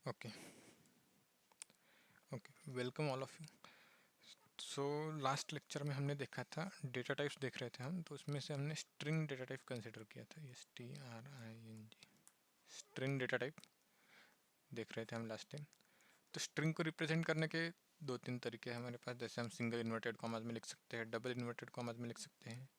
Okay okay, welcome all of you. So last lecture में हमने देखा था, डेटा टाइप्स देख रहे थे हम, तो उसमें से हमने स्ट्रिंग डेटा टाइप कंसिडर किया था। STRING स्ट्रिंग डेटा टाइप देख रहे थे हम लास्ट टाइम। तो स्ट्रिंग को रिप्रेजेंट करने के दो तीन तरीके हैं हमारे पास। जैसे हम सिंगल इन्वर्टेड कॉमास में लिख सकते हैं, डबल इन्वर्टेड कॉमास में लिख सकते हैं,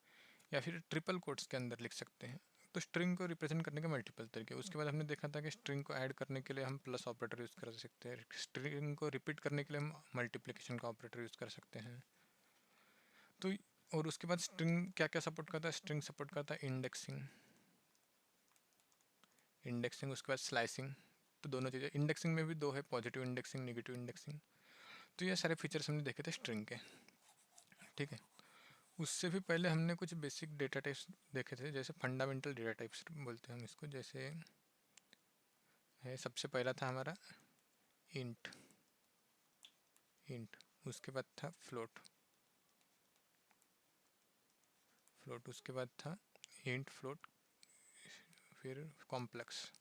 या फिर ट्रिपल कोट्स के अंदर लिख सकते हैं। तो स्ट्रिंग को रिप्रेजेंट करने के मल्टीपल तरीके। उसके बाद हमने देखा था कि स्ट्रिंग को ऐड करने के लिए हम प्लस ऑपरेटर यूज़ कर सकते हैं, स्ट्रिंग को रिपीट करने के लिए हम मल्टीप्लिकेशन का ऑपरेटर यूज़ कर सकते हैं। तो और उसके बाद स्ट्रिंग क्या क्या सपोर्ट करता है? स्ट्रिंग सपोर्ट करता है इंडेक्सिंग, उसके बाद स्लाइसिंग। तो दोनों चीज़ें, इंडेक्सिंग में भी दो है, पॉजिटिव इंडेक्सिंग, नेगेटिव इंडेक्सिंग। तो ये सारे फीचर्स हमने देखे थे स्ट्रिंग के। ठीक है, उससे भी पहले हमने कुछ बेसिक डेटा टाइप्स देखे थे, जैसे फंडामेंटल डेटा टाइप्स बोलते हैं हम इसको। जैसे है, सबसे पहला था हमारा इंट, उसके बाद था फ्लोट, उसके बाद था इंट फ्लोट, फिर कॉम्प्लेक्स,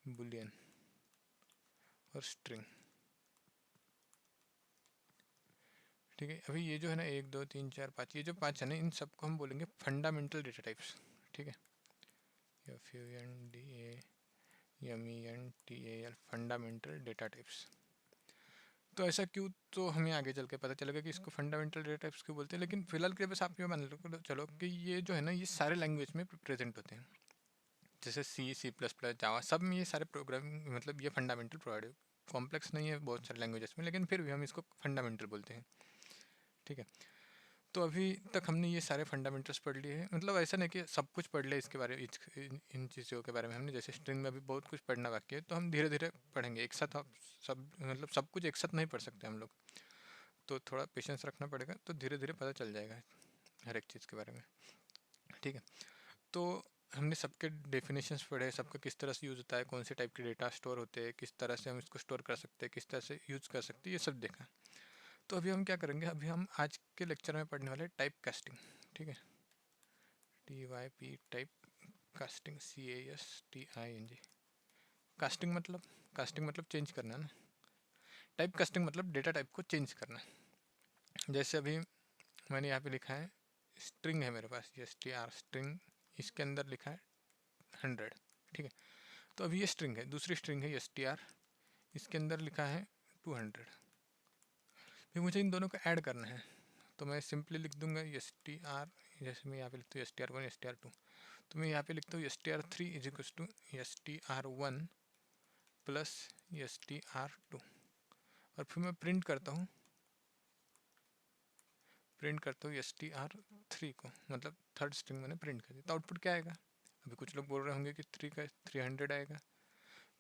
बुलियन और स्ट्रिंग। ठीक है, अभी ये जो है ना, 1 2 3 4 5, ये जो 5 है ना, इन सबको हम बोलेंगे फंडामेंटल डेटा टाइप्स। ठीक है, FUNDAMENTAL, फंडामेंटल डेटा टाइप्स। तो ऐसा क्यों, तो हमें आगे चल के पता चलेगा कि इसको फंडामेंटल डेटा टाइप्स क्यों बोलते हैं। लेकिन फिलहाल के लिए बस आप ये मान लो चलो कि ये जो है ना, ये सारे लैंग्वेज में प्रेजेंट होते हैं। जैसे C++, जावा, सब में ये सारे प्रोग्रामिंग, मतलब ये फंडामेंटल प्रोवाइड है। कॉम्प्लेक्स नहीं है बहुत सारे लैंग्वेजेस में, लेकिन फिर भी हम इसको फंडामेंटल बोलते हैं। ठीक है, तो अभी तक हमने ये सारे फंडामेंटल्स पढ़ लिए हैं। मतलब ऐसा नहीं कि सब कुछ पढ़ लिया इसके बारे में, इन चीज़ों के बारे में हमने। जैसे स्ट्रिंग में अभी बहुत कुछ पढ़ना बाकी है, तो हम धीरे धीरे पढ़ेंगे एक साथ। आप सब, मतलब सब कुछ एक साथ नहीं पढ़ सकते हम लोग, तो थोड़ा पेशेंस रखना पड़ेगा। तो धीरे धीरे पता चल जाएगा हर एक चीज़ के बारे में। ठीक है, तो हमने सबके डेफिनेशंस पढ़े, सबका किस तरह से यूज़ होता है, कौन से टाइप के डेटा स्टोर होते हैं, किस तरह से हम इसको स्टोर कर सकते हैं, किस तरह से यूज़ कर सकते हैं, ये सब देखा। तो अभी हम क्या करेंगे, अभी हम आज के लेक्चर में पढ़ने वाले टाइप कास्टिंग। ठीक है, TYP type casting, CASTING। Casting मतलब चेंज करना ना। टाइप कास्टिंग मतलब डेटा टाइप को चेंज करना। जैसे अभी मैंने यहाँ पे लिखा है, स्ट्रिंग है मेरे पास, STR स्ट्रिंग, इसके अंदर लिखा है 100। ठीक है, तो अभी ये स्ट्रिंग है, दूसरी स्ट्रिंग है STR, इसके अंदर लिखा है 200। फिर मुझे इन दोनों को ऐड करना है, तो मैं सिंपली लिख दूंगा STR। जैसे मैं यहाँ पे लिखता हूँ STR1 STR2, तो मैं यहाँ पे लिखता हूँ STR3 is equal to STR1 plus STR2। और फिर मैं प्रिंट करता हूँ STR3 को, मतलब थर्ड स्ट्रिंग मैंने प्रिंट कर दी। तो आउटपुट क्या आएगा? अभी कुछ लोग बोल रहे होंगे कि 300 आएगा,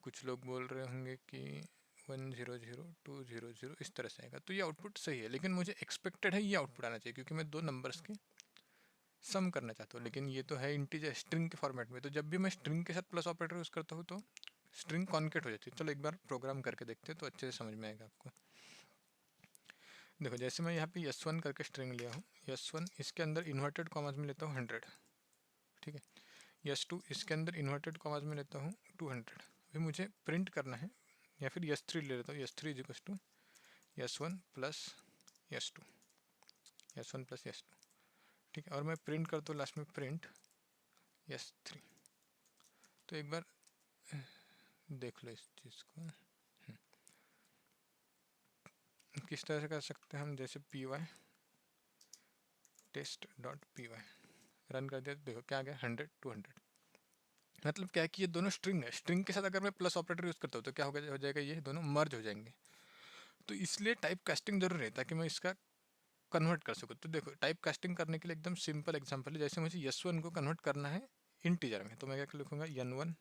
कुछ लोग बोल रहे होंगे कि 100 200 इस तरह से आएगा। तो ये आउटपुट सही है, लेकिन मुझे एक्सपेक्टेड है ये आउटपुट आना चाहिए, क्योंकि मैं दो नंबर्स के सम करना चाहता हूँ। लेकिन ये तो है इंटीजर स्ट्रिंग के फॉर्मेट में, तो जब भी मैं स्ट्रिंग के साथ प्लस ऑपरेटर यूज़ करता हूँ तो स्ट्रिंग कॉन्केट हो जाती है। चलो एक बार प्रोग्राम करके देखते हैं तो अच्छे से समझ में आएगा आपको। देखो, जैसे मैं यहाँ पे S1 करके स्ट्रिंग लिया हूँ, S1 इसके अंदर इन्वर्टेड कॉमास में लेता हूँ 100। ठीक है, S2 इसके अंदर इन्वर्टेड कॉमास में लेता हूँ 200। अभी मुझे प्रिंट करना है, या फिर S3 ले लेता हूँ, S3 is equal to S1 plus S2, S1 plus S2। ठीक है, और मैं प्रिंट करता हूँ लास्ट में प्रिंट S3। तो एक बार देख लो इस चीज़ को किस तरह से कर सकते हैं हम। जैसे py test.py रन कर दिया, तो देखो क्या आ गया, 100 200। मतलब क्या है कि ये दोनों स्ट्रिंग है, स्ट्रिंग के साथ अगर मैं प्लस ऑपरेटर यूज़ करता हूँ तो क्या हो जाएगा, ये दोनों मर्ज हो जाएंगे। तो इसलिए टाइप कास्टिंग जरूरी है, ताकि मैं इसका कन्वर्ट कर सकूँ। तो देखो, टाइप कास्टिंग करने के लिए एकदम सिंपल एग्जांपल है। जैसे मुझे S1 को कन्वर्ट करना है इंटीजर में, तो मैं क्या लिखूँगा, N1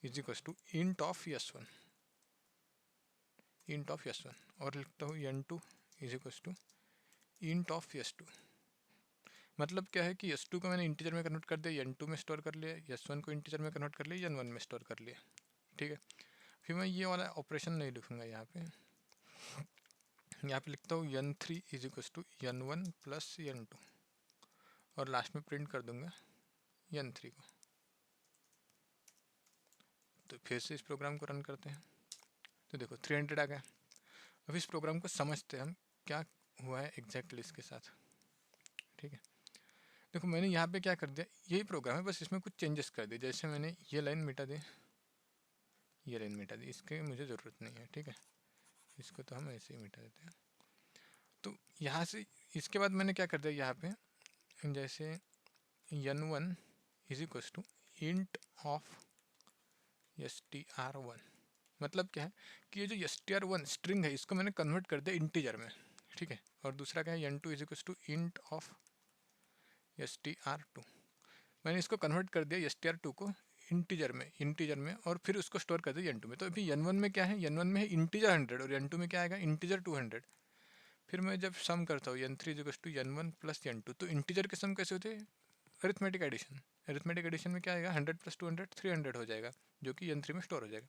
is equal to int of S1, और लिखता हूँ N2 is equal to int of S2। मतलब क्या है कि S2 को मैंने इंटीजर में कन्वर्ट कर दिया, N2 में स्टोर कर लिया, S1 को इंटीजर में कन्वर्ट कर लिया, N1 में स्टोर कर लिया। ठीक है, फिर मैं ये वाला ऑपरेशन नहीं लिखूँगा यहाँ पे। यहाँ पे लिखता हूँ N3 is equal to N1 plus N2, और लास्ट में प्रिंट कर दूंगा N3 को। तो फिर से इस प्रोग्राम को रन करते हैं, तो देखो 300 आ गया। अब इस प्रोग्राम को समझते हैं हम क्या हुआ है एग्जैक्टली इसके साथ। ठीक है, देखो मैंने यहाँ पे क्या कर दिया, यही प्रोग्राम है, बस इसमें कुछ चेंजेस कर दिए। जैसे मैंने ये लाइन मिटा दी, ये लाइन मिटा दी, इसके मुझे ज़रूरत नहीं है। ठीक है, इसको तो हम ऐसे ही मिटा देते हैं। तो यहाँ से इसके बाद मैंने क्या कर दिया यहाँ पे, जैसे n1 is equal to int of str1। मतलब क्या है कि ये जो str1 स्ट्रिंग है इसको मैंने कन्वर्ट कर दिया इंटीजर में। ठीक है, और दूसरा क्या है n2 is equal to int of str2। मैंने इसको कन्वर्ट कर दिया str2 को इंटीजर में और फिर उसको स्टोर कर दिया n2 में। तो अभी n1 में क्या है, n1 में है इंटीजर 100 और n2 में क्या आएगा, इंटीजर 200। फिर मैं जब सम करता हूँ n3 is equal to n1 plus n2, तो इंटीजर के सम कैसे होते हैं, अरिथमेटिक एडिशन। अरिथमेटिक एडिशन में क्या आएगा, 100 प्लस 200 300 हो जाएगा, जो कि n3 में स्टोर हो जाएगा।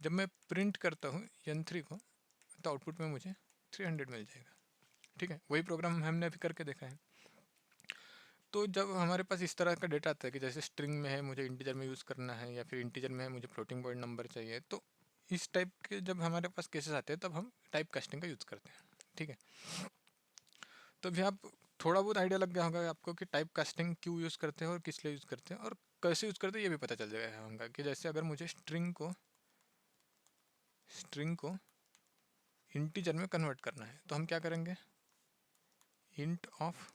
जब मैं प्रिंट करता हूँ n3 को, तो आउटपुट में मुझे 300 मिल जाएगा। ठीक है, वही प्रोग्राम हमने अभी करके देखा है। तो जब हमारे पास इस तरह का डेटा आता है कि जैसे स्ट्रिंग में है मुझे इंटीजर में यूज़ करना है, या फिर इंटीजर में है मुझे फ्लोटिंग पॉइंट नंबर चाहिए, तो इस टाइप के जब हमारे पास केसेस आते हैं तब हम टाइप कास्टिंग का यूज़ करते हैं। ठीक है, तो अभी आप थोड़ा बहुत आइडिया लग गया होगा आपको कि टाइप कास्टिंग क्यों यूज़ करते हैं और किस लिए यूज़ करते हैं और कैसे यूज़ करते हैं, ये भी पता चल जाएगा होगा कि जैसे अगर मुझे स्ट्रिंग को इंटीजर में कन्वर्ट करना है तो हम क्या करेंगे, इंट ऑफ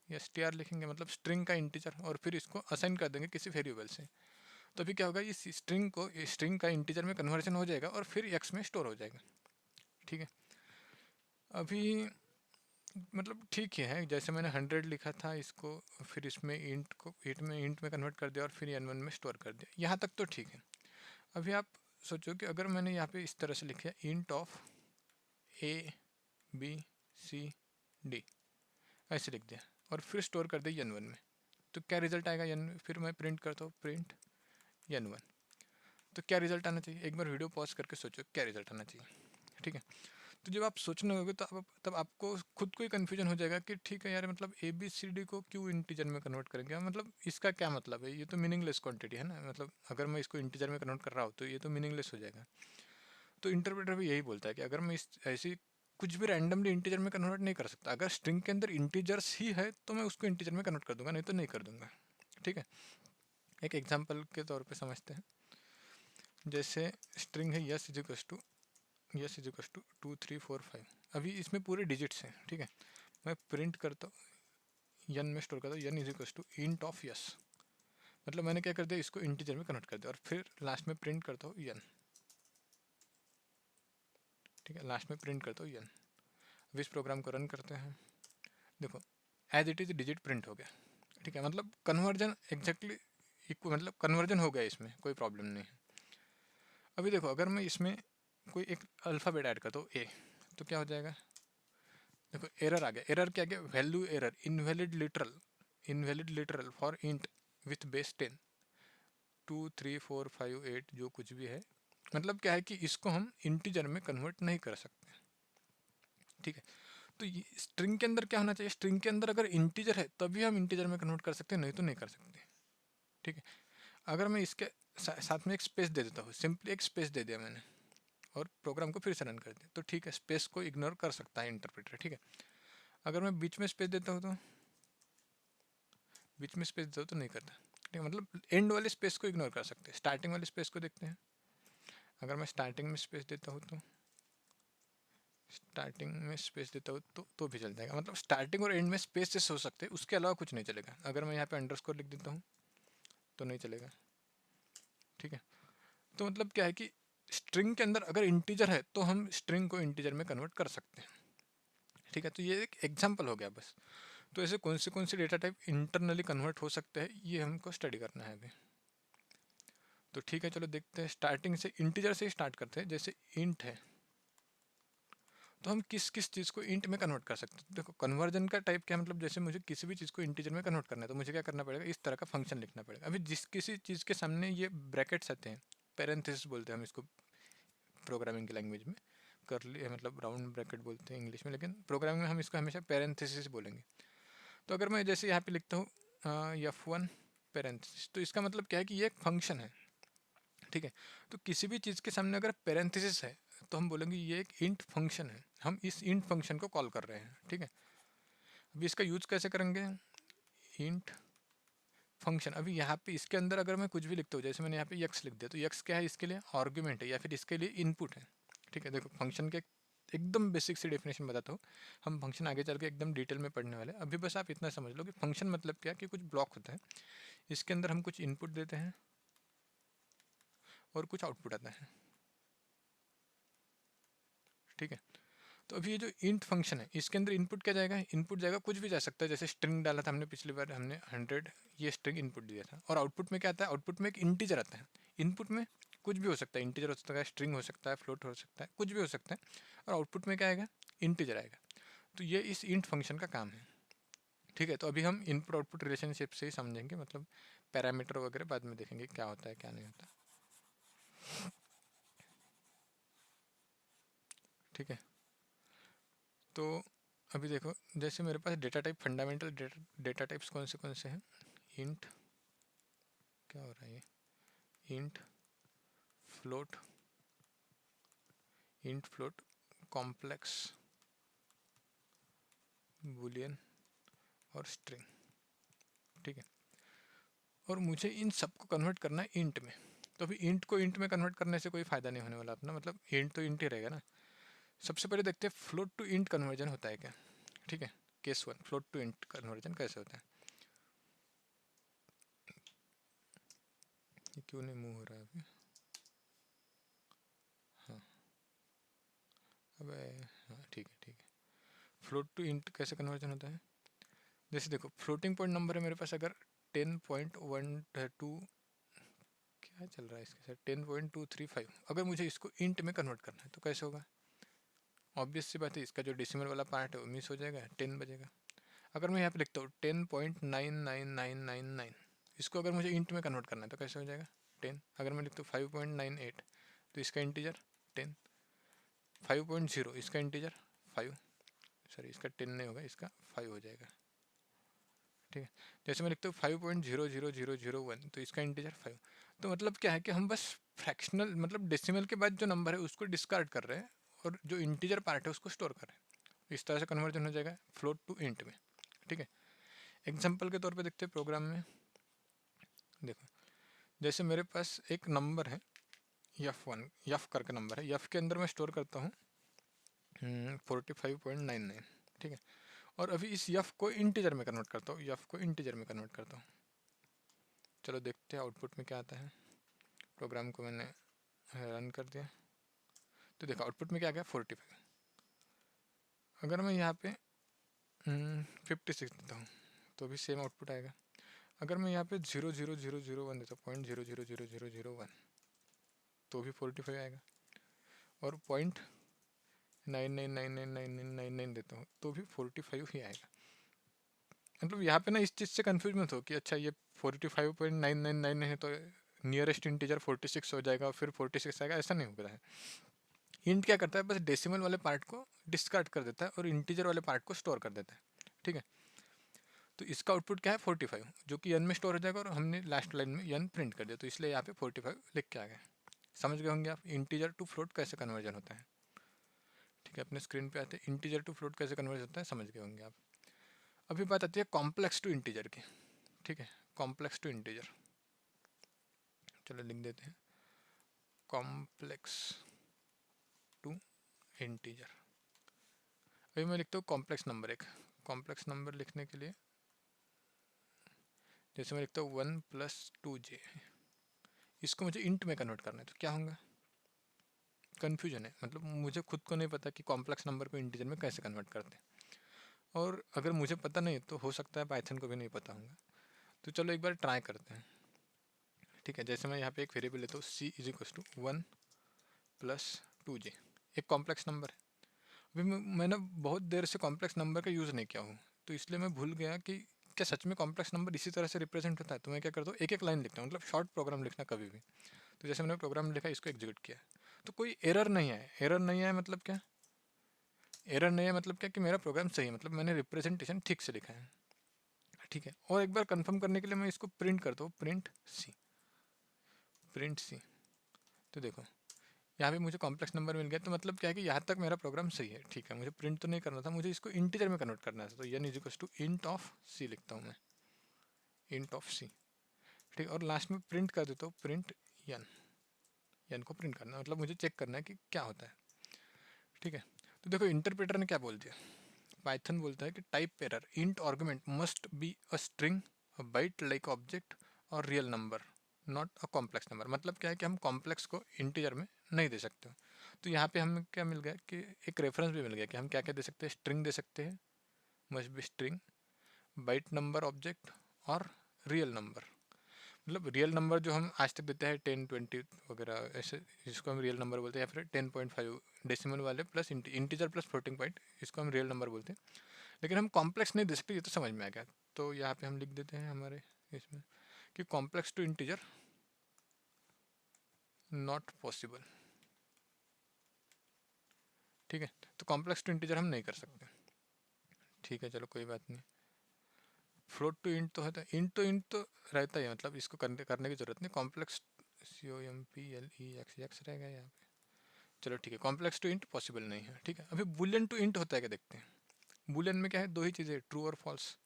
str लिखेंगे, मतलब स्ट्रिंग का इंटीजर, और फिर इसको असाइन कर देंगे किसी वेरिएबल से। तो अभी क्या होगा, इस स्ट्रिंग का इंटीजर में कन्वर्जन हो जाएगा और फिर एक्स में स्टोर हो जाएगा। ठीक है, अभी मतलब ठीक ही है, जैसे मैंने 100 लिखा था इसको, फिर इसमें इंट में कन्वर्ट कर दिया और फिर n1 में स्टोर कर दिया, यहाँ तक तो ठीक है। अभी आप सोचो कि अगर मैंने यहाँ पे इस तरह से लिखा इंट ऑफ ABCD ऐसे लिख दिया और फिर स्टोर कर दिया n1 में, तो क्या रिजल्ट आएगा, फिर मैं प्रिंट करता हूँ प्रिंट n1, तो क्या रिजल्ट आना चाहिए, एक बार वीडियो पॉज करके सोचो क्या रिजल्ट आना चाहिए। ठीक है, तो जब आप सोचने लगोगे तो तब आपको खुद को ही कन्फ्यूजन हो जाएगा कि ठीक है यार, मतलब ABCD को क्यों इंटीजर में कन्वर्ट करेंगे, मतलब इसका क्या मतलब है, ये तो मीनिंगलेस क्वांटिटी है ना, मतलब अगर मैं इसको इंटीजर में कन्वर्ट कर रहा हूँ तो ये तो मीनिंगलेस हो जाएगा। तो इंटरप्रेटर भी यही बोलता है कि अगर मैं ऐसी कुछ भी रैंडमली इंटीजर में कन्वर्ट नहीं कर सकता, अगर स्ट्रिंग के अंदर इंटीजर्स ही है तो मैं उसको इंटीजर में कन्वर्ट कर दूंगा, नहीं तो नहीं कर दूंगा। ठीक है, एक एग्जाम्पल के तौर पर समझते हैं, जैसे स्ट्रिंग है यस इज इक्वल टू 2 3 4 5, अभी इसमें पूरे डिजिट्स हैं। ठीक है, मैं प्रिंट करता हूँ n में स्टोर करता हूँ n is equal to int of S, मतलब मैंने क्या कर दिया, इसको इंटीजर में कन्वर्ट कर दिया और फिर लास्ट में प्रिंट करता हूँ n। ठीक है, लास्ट में प्रिंट करता हूँ n। अब इस प्रोग्राम को रन करते हैं, देखो as it is digit print हो गया। ठीक है, मतलब कन्वर्जन एग्जैक्टली मतलब कन्वर्जन हो गया, इसमें कोई प्रॉब्लम नहीं है। अभी देखो अगर मैं इसमें कोई एक अल्फ़ाबेट ऐड करता हूँ ए, तो क्या हो जाएगा, देखो एरर आ गया। एरर क्या गया, value error, invalid literal for int with base 10 2 3 4 5 8 जो कुछ भी है, मतलब क्या है कि इसको हम इंटीजर में कन्वर्ट नहीं कर सकते। ठीक है, तो ये स्ट्रिंग के अंदर क्या होना चाहिए, स्ट्रिंग के अंदर अगर इंटीजर है तभी हम इंटीजर में कन्वर्ट कर सकते हैं, नहीं तो नहीं कर सकते। ठीक है, अगर मैं इसके साथ में एक स्पेस दे देता हूँ, सिंपली एक स्पेस दे दिया मैंने और प्रोग्राम को फिर से रन कर दिया, तो ठीक है, स्पेस को इग्नोर कर सकता है इंटरप्रेटर। ठीक है, अगर मैं बीच में स्पेस देता हूँ तो नहीं करता। ठीक है, मतलब एंड वाले स्पेस को इग्नोर कर सकते हैं। स्टार्टिंग वाले स्पेस को देखते हैं, अगर मैं स्टार्टिंग में स्पेस देता हूँ तो भी चल जाएगा, मतलब स्टार्टिंग और एंड में स्पेसेस हो सकते हैं, उसके अलावा कुछ नहीं चलेगा। अगर मैं यहाँ पे अंडरस्कोर लिख देता हूँ तो नहीं चलेगा। ठीक है, तो मतलब क्या है कि स्ट्रिंग के अंदर अगर इंटीजर है तो हम स्ट्रिंग को इंटीजर में कन्वर्ट कर सकते हैं। ठीक है, तो ये एक एग्जाम्पल हो गया बस। तो ऐसे कौन से डेटा टाइप इंटरनली कन्वर्ट हो सकते हैं, ये हमको स्टडी करना है अभी। तो ठीक है, चलो देखते हैं, स्टार्टिंग से इंटीजर से ही स्टार्ट करते हैं। जैसे इंट है तो हम किस किस चीज़ को इंट में कन्वर्ट कर सकते हैं। देखो कन्वर्जन का टाइप क्या, मतलब जैसे मुझे किसी भी चीज़ को इंटीजर में कन्वर्ट करना है तो मुझे क्या करना पड़ेगा, इस तरह का फंक्शन लिखना पड़ेगा। अभी जिस किसी चीज़ के सामने ये ब्रैकेट्स आते हैं, पैरेंथेसिस बोलते हैं हम इसको प्रोग्रामिंग की लैंग्वेज में, करली मतलब राउंड ब्रैकेट बोलते हैं इंग्लिश में, लेकिन प्रोग्रामिंग में हम इसको हमेशा पैरेंथेसिस बोलेंगे। तो अगर मैं जैसे यहाँ पे लिखता हूँ F1 पैरेंथेसिस, तो इसका मतलब क्या है कि ये एक फंक्शन है। ठीक है। तो किसी भी चीज़ के सामने अगर पैरेंथेसिस है तो हम बोलेंगे ये एक इंट फंक्शन है, हम इस इंट फंक्शन को कॉल कर रहे हैं। ठीक है, अभी इसका यूज कैसे करेंगे, इंट फंक्शन। अभी यहाँ पे इसके अंदर अगर मैं कुछ भी लिखता हूँ, जैसे मैंने यहाँ पे यक्स लिख दिया, तो यक्स क्या है, इसके लिए आर्ग्यूमेंट है या फिर इसके लिए इनपुट है। ठीक है, देखो फंक्शन के एकदम बेसिक सी डेफिनेशन बताता हूँ, हम फंक्शन आगे चल के एकदम डिटेल में पढ़ने वाले हैं। अभी बस आप इतना समझ लो कि फंक्शन मतलब क्या, कि कुछ ब्लॉक होता है, इसके अंदर हम कुछ इनपुट देते हैं और कुछ आउटपुट आता है। ठीक है, तो अभी ये जो इंट फंक्शन है इसके अंदर इनपुट क्या जाएगा, इनपुट जाएगा कुछ भी जा सकता है, जैसे स्ट्रिंग डाला था हमने पिछली बार, हमने 100 ये स्ट्रिंग इनपुट दिया था। और आउटपुट में क्या आता है, आउटपुट में एक इंटीजर आता है। इनपुट में कुछ भी हो सकता है, इंटीजर हो सकता है, स्ट्रिंग हो सकता है, फ्लोट हो सकता है, कुछ भी हो सकता है, और आउटपुट में क्या आएगा, इंटीजर आएगा। तो ये इस इंट फंक्शन का काम है। ठीक है, तो अभी हम इनपुट आउटपुट रिलेशनशिप से ही समझेंगे, मतलब पैरामीटर वगैरह बाद में देखेंगे क्या होता है क्या नहीं होता। ठीक है, तो अभी देखो, जैसे मेरे पास data type, fundamental data types कौन से हैं, इंट, क्या हो रहा है ये, int float, int float, complex, boolean और स्ट्रिंग। ठीक है, और मुझे इन सब को कन्वर्ट करना है इंट में। तो अभी इंट को इंट में कन्वर्ट करने से कोई फ़ायदा नहीं होने वाला अपना, मतलब इंट तो इंट ही रहेगा ना। सबसे पहले देखते हैं फ्लोट टू इंट कन्वर्जन होता है क्या। ठीक है, case 1, float to int conversion कैसे होता है। ये क्यों नहीं मूव हो रहा है अभी, हाँ, अब हाँ ठीक है। फ्लोट टू इंट कैसे कन्वर्जन होता है, जैसे देखो फ्लोटिंग पॉइंट नंबर है मेरे पास, अगर 10.12 क्या चल रहा है इसके साथ, 10.235, अगर मुझे इसको इंट में कन्वर्ट करना है तो कैसे होगा। ऑब्वियस सी बात है, इसका जो डेसिमल वाला पार्ट है वो मिस हो जाएगा, 10 बजेगा। अगर मैं यहाँ पे लिखता हूँ 10.99999, इसको अगर मुझे इंट में कन्वर्ट करना है तो कैसे हो जाएगा 10। अगर मैं लिखता हूँ 5.98, तो इसका इंटीजर 10। 5.0 इसका इंटीजर 5, सॉरी इसका 10 नहीं होगा, इसका 5 हो जाएगा। ठीक है, जैसे मैं लिखता हूँ 5.00000 1, तो इसका इंटीजर 5। तो मतलब क्या है कि हम बस फ्रैक्शनल, मतलब डेसिमल के बाद जो नंबर है उसको डिस्कार्ड कर रहे हैं, और जो इंटीजर पार्ट है उसको स्टोर कर रहे हैं। इस तरह से कन्वर्जन हो जाएगा फ्लोट टू इंट में। ठीक है, एग्जाम्पल के तौर पे देखते हैं प्रोग्राम में। देखो, जैसे मेरे पास एक नंबर है यफ1, यफ करके नंबर है, यफ के अंदर मैं स्टोर करता हूँ 45.99। ठीक है, और अभी इस यफ को इंटीजर में कन्वर्ट करता हूँ, यफ को इंटीजर में कन्वर्ट करता हूँ। चलो देखते हैं आउटपुट में क्या आता है। प्रोग्राम को मैंने रन कर दिया, तो देखो आउटपुट में क्या आ गया 45। अगर मैं यहाँ पे 56 देता हूँ तो भी सेम आउटपुट आएगा। अगर मैं यहाँ पे 0.0001 देता हूँ, 0.000001, तो भी 45 आएगा। और 0.99999999 देता हूँ तो भी 45 ही आएगा। मतलब यहाँ पे ना इस चीज़ से कन्फ्यूज मत हो कि अच्छा ये 45.9999 है तो नियरेस्ट इंटीजर 46 हो जाएगा, फिर 46 आएगा, ऐसा नहीं होता है। इंट क्या करता है, बस डेसिमल वाले पार्ट को डिस्कार्ड कर देता है और इंटीजर वाले पार्ट को स्टोर कर देता है। ठीक है, तो इसका आउटपुट क्या है 45, जो कि n में स्टोर हो जाएगा, और हमने लास्ट लाइन में n प्रिंट कर दिया, तो इसलिए यहाँ पे 45 लिख के आ गया। समझ गए होंगे आप इंटीजर टू फ्लोट कैसे कन्वर्जन होता है। ठीक है, अपने स्क्रीन पे आते हैं इंटीजर टू फ्लोट कैसे कन्वर्जन होता है, समझ गए होंगे आप। अभी बात आती है कॉम्प्लेक्स टू इंटीजर की। ठीक है, कॉम्प्लेक्स टू इंटीजर, चलो लिख देते हैं कॉम्प्लेक्स टू इंटीजर। अभी मैं लिखता हूँ कॉम्प्लेक्स नंबर, एक कॉम्प्लेक्स नंबर लिखने के लिए जैसे मैं लिखता हूँ 1+2j, इसको मुझे इंट में कन्वर्ट करना है, तो क्या होगा, कन्फ्यूजन है, मतलब मुझे खुद को नहीं पता कि कॉम्प्लेक्स नंबर को इंटीजर में कैसे कन्वर्ट करते हैं। और अगर मुझे पता नहीं तो हो सकता है पाइथन को भी नहीं पता होगा, तो चलो एक बार ट्राई करते हैं। ठीक है, जैसे मैं यहाँ पे एक वेरिएबल लेता हूँ c=1+2j, एक कॉम्प्लेक्स नंबर है। अभी मैंने बहुत देर से कॉम्प्लेक्स नंबर का यूज़ नहीं किया हूँ, तो इसलिए मैं भूल गया कि क्या सच में कॉम्प्लेक्स नंबर इसी तरह से रिप्रेजेंट होता है। तो मैं क्या करता हूँ, एक एक लाइन लिखता हूँ, मतलब शॉर्ट प्रोग्राम लिखना कभी भी। तो जैसे मैंने प्रोग्राम लिखा, इसको एग्जीक्यूट किया, तो कोई एरर नहीं है। एरर नहीं है मतलब क्या, एरर नहीं है मतलब क्या कि मेरा प्रोग्राम सही है, मतलब मैंने रिप्रेजेंटेशन ठीक से लिखा है। ठीक है, और एक बार कंफर्म करने के लिए मैं इसको प्रिंट करता हूँ, प्रिंट सी, प्रिंट सी। तो देखो यहाँ पे मुझे कॉम्प्लेक्स नंबर मिल गया, तो मतलब क्या है कि यहाँ तक मेरा प्रोग्राम सही है, ठीक है। मुझे प्रिंट तो नहीं करना था, मुझे इसको इंटीजर में कन्वर्ट करना था, तो n is equal to int of C लिखता हूँ मैं, इंट ऑफ सी, ठीक है। और लास्ट में प्रिंट कर देता हूँ, प्रिंट n को प्रिंट करना, मतलब मुझे चेक करना है कि क्या होता है, ठीक है। तो देखो इंटरप्रेटर ने क्या बोल दिया, पाइथन बोलता है कि type error, int argument must be a string, a byte like object और real number, not a complex number. मतलब क्या है कि हम कॉम्प्लेक्स को इंटीजर में नहीं दे सकते। तो यहाँ पे हमें क्या मिल गया कि एक रेफरेंस भी मिल गया कि हम क्या क्या दे सकते हैं, स्ट्रिंग दे सकते हैं, must be string, byte number object और रियल नंबर। मतलब रियल नंबर जो हम आज तक देते हैं 10, 20 वगैरह ऐसे, इसको हम रियल नंबर बोलते हैं, या फिर 10.5 डेसिमल वाले plus integer plus floating point, इसको हम रियल नंबर बोलते हैं। लेकिन हम कॉम्प्लेक्स नहीं दे सकते, ये तो समझ में आ गया। तो यहाँ पे हम लिख देते हैं हमारे इसमें कि complex to integer not possible, ठीक है। तो कॉम्प्लेक्स टू इंटीजर हम नहीं कर सकते, ठीक है, चलो कोई बात नहीं। फ्लोट टू इंट तो है, तो इंट तो रहता ही है, मतलब इसको करने की जरूरत नहीं। कॉम्प्लेक्स COMPLEX रहेगा यहाँ पे, चलो ठीक है। कॉम्प्लेक्स टू इंट पॉसिबल नहीं है, ठीक है। अभी बुलियन टू इंट होता है क्या, देखते हैं। बुलियन में क्या है, दो ही चीज़ें, ट्रू और फॉल्स।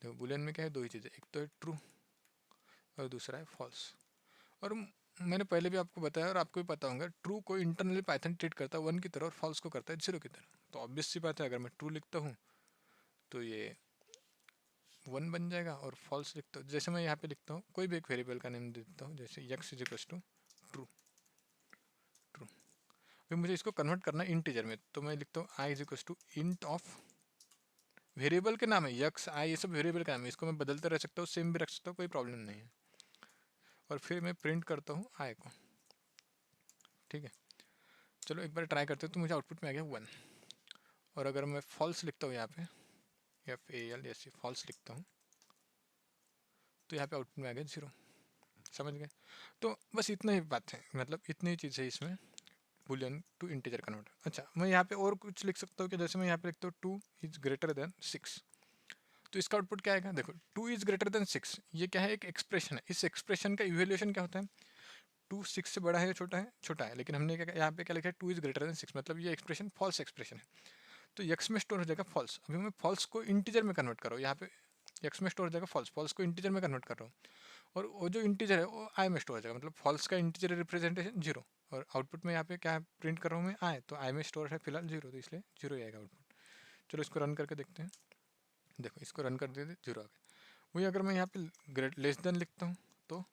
देखो बुलियन में क्या है, दो ही चीज़ें, एक तो है ट्रू और दूसरा है फॉल्स। और मैंने पहले भी आपको बताया और आपको भी पता होगा, ट्रू को इंटरनली पाइथन ट्रीट करता है 1 की तरह और फॉल्स को करता है 0 की तरह। तो ऑब्वियस सी बात है, अगर मैं ट्रू लिखता हूँ तो ये 1 बन जाएगा, और फॉल्स लिखता हूँ, जैसे मैं यहाँ पे लिखता हूँ, कोई भी एक वेरिएबल का नेम दे देता हूँ, जैसे x is equal to true, true. फिर मुझे इसको कन्वर्ट करना है इंटीजर में, तो मैं लिखता हूँ i is equal to int of, variable के नाम है यक्स आई, ये सब वेरिएबल का नाम है, इसको मैं बदलते रह सकता हूँ, सेम भी रख सकता हूँ, कोई प्रॉब्लम नहीं है। और फिर मैं प्रिंट करता हूँ आई को, ठीक है। चलो एक बार ट्राई करते हैं, तो मुझे आउटपुट में आ गया 1। और अगर मैं फॉल्स लिखता हूँ यहाँ पे, FAL ऐसे फॉल्स लिखता हूँ, तो यहाँ पे आउटपुट में आ गया 0। समझ गए। तो बस इतना ही बात है, मतलब इतनी ही चीज़ है इसमें, बुलियन टू इंटीजर कन्वर्ट। अच्छा, मैं यहाँ पे और कुछ लिख सकता हूँ कि जैसे मैं यहाँ पे लिखता हूँ 2 इज ग्रेटर देन 6, तो इसका आउटपुट क्या आएगा, देखो 2 इज ग्रेटर देन 6, ये क्या है, एक एक्सप्रेशन है। इस एक्सप्रेशन का इवेल्यूशन क्या होता है, 2 6 से बड़ा है या छोटा है, छोटा है। लेकिन हमने क्या यहाँ पे क्या लिखा है, 2 इज ग्रेटर देन 6, मतलब ये एक्सप्रेशन फॉल्स एक्सप्रेशन है, तो यक्स में स्टोर हो जाएगा फॉल्स। अभी मैं फॉल्स को इंटीजर में कन्वर्ट करो, यहाँ पे यक्स में स्टोर हो जाएगा फॉल्स, फॉल्स को इंटीजर में कन्वर्ट कर रहा हूँ, और वो जो इंटीजर है वो आई में स्टोर हो जाएगा, मतलब फॉल्स का इंटीजर रिप्रेजेंटेशन 0। और आउटपुट में यहाँ पे क्या प्रिंट कर रहा हूँ मैं, आई, तो आई में स्टोर है फिलहाल 0, तो इसलिए 0 ही आएगा आउटपुट। चलो इसको रन करके देखते हैं। देखो इसको रन कर देते, 0 आ गया। वही अगर मैं यहाँ पे ग्रेट लेस देन लिखता हूँ, तो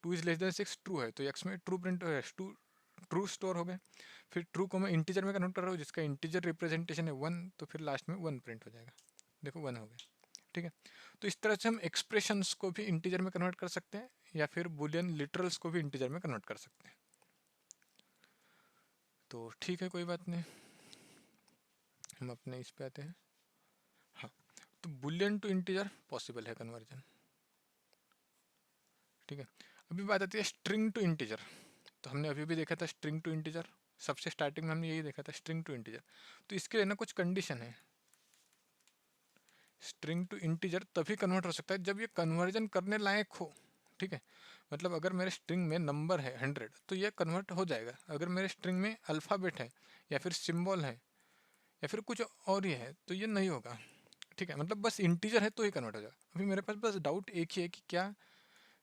2 इज लेस देन 6 ट्रू है, तो एक्स में ट्रू प्रिंट ट्रू स्टोर हो गए। फिर ट्रू को मैं इंटीजर में कन्वर्ट कर रहा हूँ, जिसका इंटीजर रिप्रेजेंटेशन है 1, तो फिर लास्ट में 1 प्रिंट हो जाएगा। देखो 1 हो गया, ठीक है। तो इस तरह से हम एक्सप्रेशंस को भी इंटीजर में कन्वर्ट कर सकते हैं, या फिर बुलियन लिटरल्स को भी इंटीजर में कन्वर्ट कर सकते हैं। तो ठीक है, कोई बात नहीं, हम अपने इस पे आते हैं। हाँ, तो बुलियन टू इंटीजर पॉसिबल है कन्वर्जन, ठीक है। अभी बात आती है स्ट्रिंग टू इंटीजर। तो हमने अभी भी देखा था स्ट्रिंग टू इंटीजर, सबसे स्टार्टिंग में हमने यही देखा था, स्ट्रिंग टू इंटीजर। तो इसके लिए ना कुछ कंडीशन है। स्ट्रिंग टू इंटीजर तभी कन्वर्ट हो सकता है जब ये कन्वर्जन करने लायक हो, ठीक है। मतलब अगर मेरे स्ट्रिंग में नंबर है 100, तो ये कन्वर्ट हो जाएगा। अगर मेरे स्ट्रिंग में अल्फ़ाबेट है, या फिर सिंबल है, या फिर कुछ और ही है, तो ये नहीं होगा, ठीक है। मतलब बस इंटीजर है तो ही कन्वर्ट हो जाएगा। अभी मेरे पास बस डाउट एक ही है कि क्या